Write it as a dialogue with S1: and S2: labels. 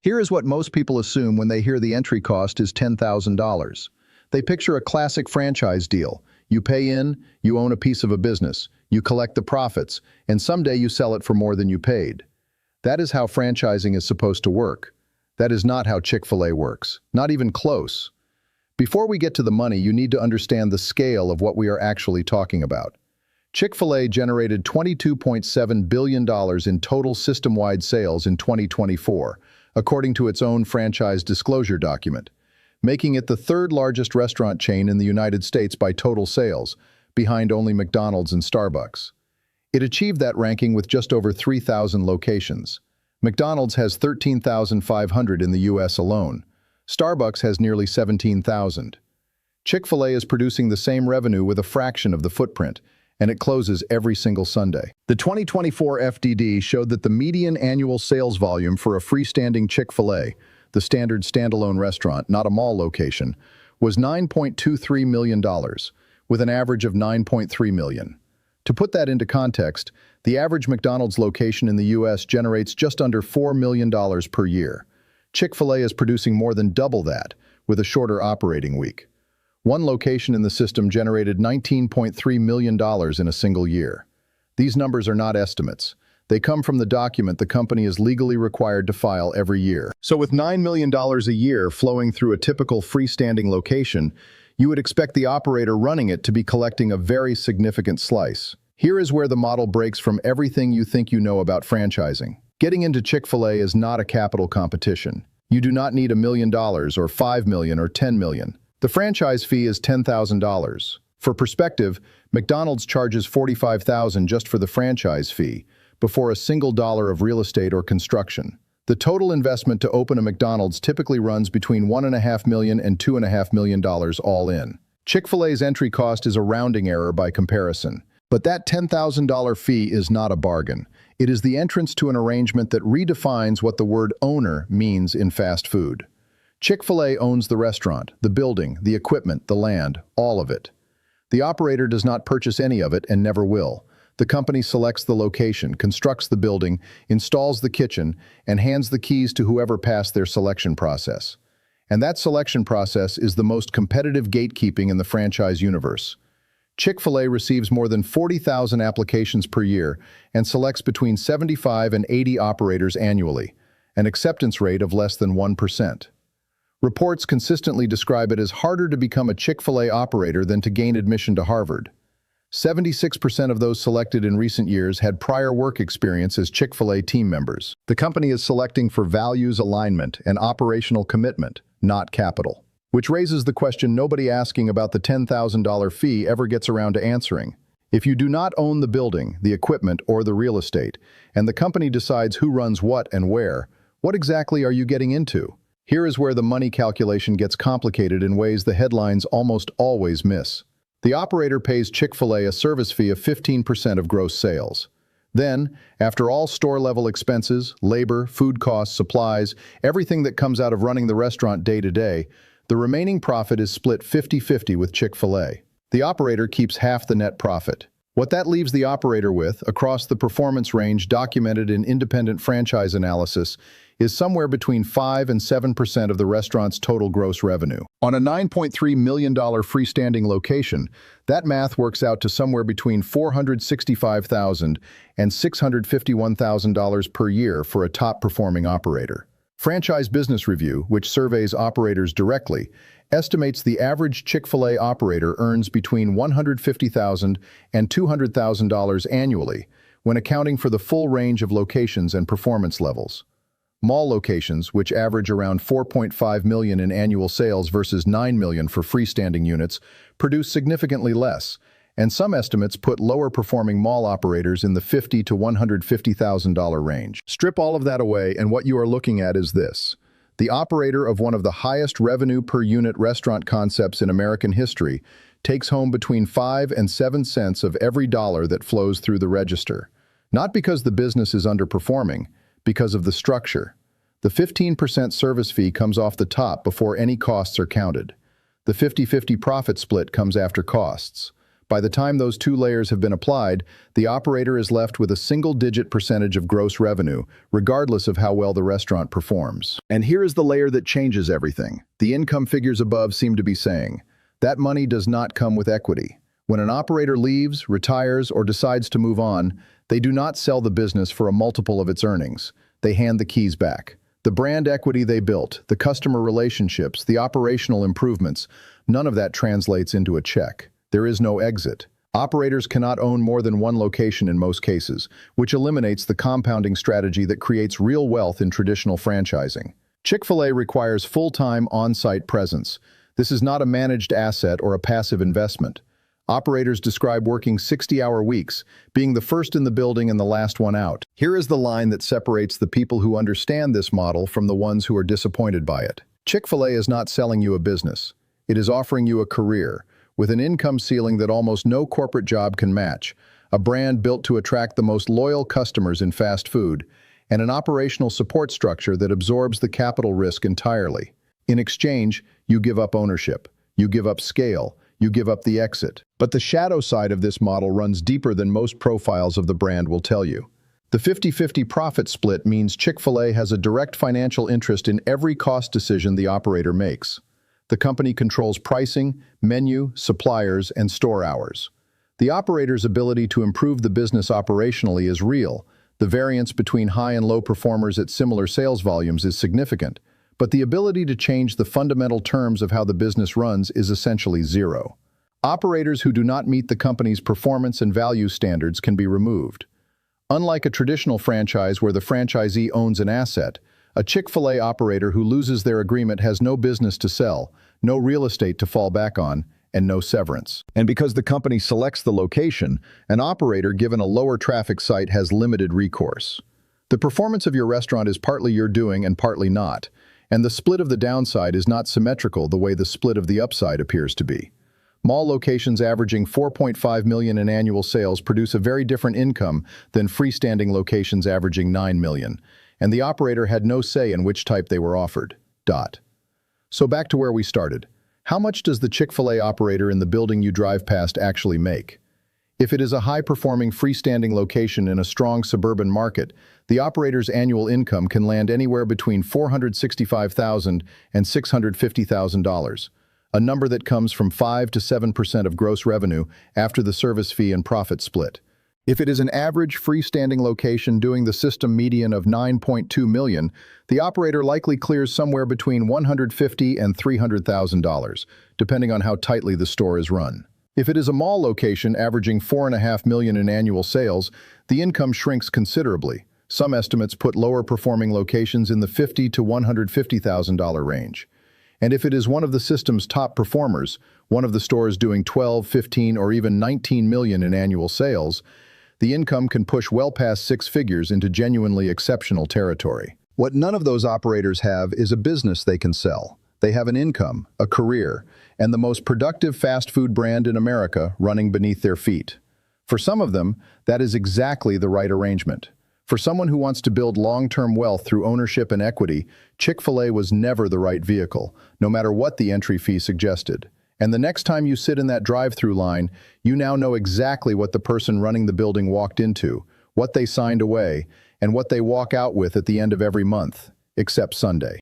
S1: Here is what most people assume when they hear the entry cost is $10,000. They picture a classic franchise deal. You pay in, you own a piece of a business, you collect the profits, and someday you sell it for more than you paid. That is how franchising is supposed to work. That is not how Chick-fil-A works, not even close. Before we get to the money, you need to understand the scale of what we are actually talking about. Chick-fil-A generated $22.7 billion in total system-wide sales in 2024, according to its own franchise disclosure document, making it the third largest restaurant chain in the United States by total sales, behind only McDonald's and Starbucks. It achieved that ranking with just over 3,000 locations. McDonald's has 13,500 in the U.S. alone. Starbucks has nearly 17,000. Chick-fil-A is producing the same revenue with a fraction of the footprint, and it closes every single Sunday. The 2024 FDD showed that the median annual sales volume for a freestanding Chick-fil-A, the standard standalone restaurant, not a mall location, was $9.23 million, with an average of $9.3 million. To put that into context, the average McDonald's location in the U.S. generates just under $4 million per year. Chick-fil-A is producing more than double that, with a shorter operating week. One location in the system generated $19.3 million in a single year. These numbers are not estimates. They come from the document the company is legally required to file every year. So with $9 million a year flowing through a typical freestanding location, you would expect the operator running it to be collecting a very significant slice. Here is where the model breaks from everything you think you know about franchising. Getting into Chick-fil-A is not a capital competition. You do not need $1 million or $5 million or $10 million. The franchise fee is $10,000. For perspective, McDonald's charges $45,000 just for the franchise fee, before a single dollar of real estate or construction. The total investment to open a McDonald's typically runs between $1.5 million and $2.5 million all in. Chick-fil-A's entry cost is a rounding error by comparison. But that $10,000 fee is not a bargain. It is the entrance to an arrangement that redefines what the word owner means in fast food. Chick-fil-A owns the restaurant, the building, the equipment, the land, all of it. The operator does not purchase any of it and never will. The company selects the location, constructs the building, installs the kitchen, and hands the keys to whoever passed their selection process. And that selection process is the most competitive gatekeeping in the franchise universe. Chick-fil-A receives more than 40,000 applications per year and selects between 75 and 80 operators annually, an acceptance rate of less than 1%. Reports consistently describe it as harder to become a Chick-fil-A operator than to gain admission to Harvard. 76% of those selected in recent years had prior work experience as Chick-fil-A team members. The company is selecting for values alignment and operational commitment, not capital. Which raises the question nobody asking about the $10,000 fee ever gets around to answering. If you do not own the building, the equipment, or the real estate, and the company decides who runs what and where, what exactly are you getting into? Here is where the money calculation gets complicated in ways the headlines almost always miss. The operator pays Chick-fil-A a service fee of 15% of gross sales. Then, after all store-level expenses, labor, food costs, supplies, everything that comes out of running the restaurant day to day, the remaining profit is split 50-50 with Chick-fil-A. The operator keeps half the net profit. What that leaves the operator with, across the performance range documented in independent franchise analysis, is somewhere between 5 and 7% of the restaurant's total gross revenue. On a $9.3 million freestanding location, that math works out to somewhere between $465,000 and $651,000 per year for a top-performing operator. Franchise Business Review, which surveys operators directly, estimates the average Chick-fil-A operator earns between $150,000 and $200,000 annually when accounting for the full range of locations and performance levels. Mall locations, which average around $4.5 million in annual sales versus $9 million for freestanding units, produce significantly less, and some estimates put lower-performing mall operators in the $50,000 to $150,000 range. Strip all of that away, and what you are looking at is this. The operator of one of the highest revenue per unit restaurant concepts in American history takes home between 5 and 7 cents of every dollar that flows through the register. Not because the business is underperforming, because of the structure. The 15% service fee comes off the top before any costs are counted. The 50-50 profit split comes after costs. By the time those two layers have been applied, the operator is left with a single-digit percentage of gross revenue, regardless of how well the restaurant performs. And here is the layer that changes everything. The income figures above seem to be saying, that money does not come with equity. When an operator leaves, retires, or decides to move on, they do not sell the business for a multiple of its earnings. They hand the keys back. The brand equity they built, the customer relationships, the operational improvements, none of that translates into a check. There is no exit. Operators cannot own more than one location in most cases, which eliminates the compounding strategy that creates real wealth in traditional franchising. Chick-fil-A requires full-time on-site presence. This is not a managed asset or a passive investment. Operators describe working 60-hour weeks, being the first in the building and the last one out. Here is the line that separates the people who understand this model from the ones who are disappointed by it. Chick-fil-A is not selling you a business. It is offering you a career, with an income ceiling that almost no corporate job can match, a brand built to attract the most loyal customers in fast food, and an operational support structure that absorbs the capital risk entirely. In exchange, you give up ownership, you give up scale, you give up the exit. But the shadow side of this model runs deeper than most profiles of the brand will tell you. The 50-50 profit split means Chick-fil-A has a direct financial interest in every cost decision the operator makes. The company controls pricing, menu, suppliers, and store hours. The operator's ability to improve the business operationally is real. The variance between high and low performers at similar sales volumes is significant, but the ability to change the fundamental terms of how the business runs is essentially zero. Operators who do not meet the company's performance and value standards can be removed. Unlike a traditional franchise where the franchisee owns an asset, a Chick-fil-A operator who loses their agreement has no business to sell, no real estate to fall back on, and no severance. And because the company selects the location, an operator given a lower traffic site has limited recourse. The performance of your restaurant is partly your doing and partly not, and the split of the downside is not symmetrical the way the split of the upside appears to be. Mall locations averaging $4.5 million in annual sales produce a very different income than freestanding locations averaging $9 million, and the operator had no say in which type they were offered. So back to where we started. How much does the Chick-fil-A operator in the building you drive past actually make? If it is a high-performing freestanding location in a strong suburban market, the operator's annual income can land anywhere between $465,000 and $650,000, a number that comes from 5 to 7% of gross revenue after the service fee and profit split. If it is an average freestanding location doing the system median of $9.2 million, the operator likely clears somewhere between $150,000 and $300,000, depending on how tightly the store is run. If it is a mall location averaging $4.5 million in annual sales, the income shrinks considerably. Some estimates put lower performing locations in the $50,000 to $150,000 range. And if it is one of the system's top performers, one of the stores doing 12, 15, or even 19 million in annual sales, the income can push well past six figures into genuinely exceptional territory. What none of those operators have is a business they can sell. They have an income, a career, and the most productive fast food brand in America running beneath their feet. For some of them, that is exactly the right arrangement. For someone who wants to build long-term wealth through ownership and equity, Chick-fil-A was never the right vehicle, no matter what the entry fee suggested. And the next time you sit in that drive-through line, you now know exactly what the person running the building walked into, what they signed away, and what they walk out with at the end of every month, except Sunday.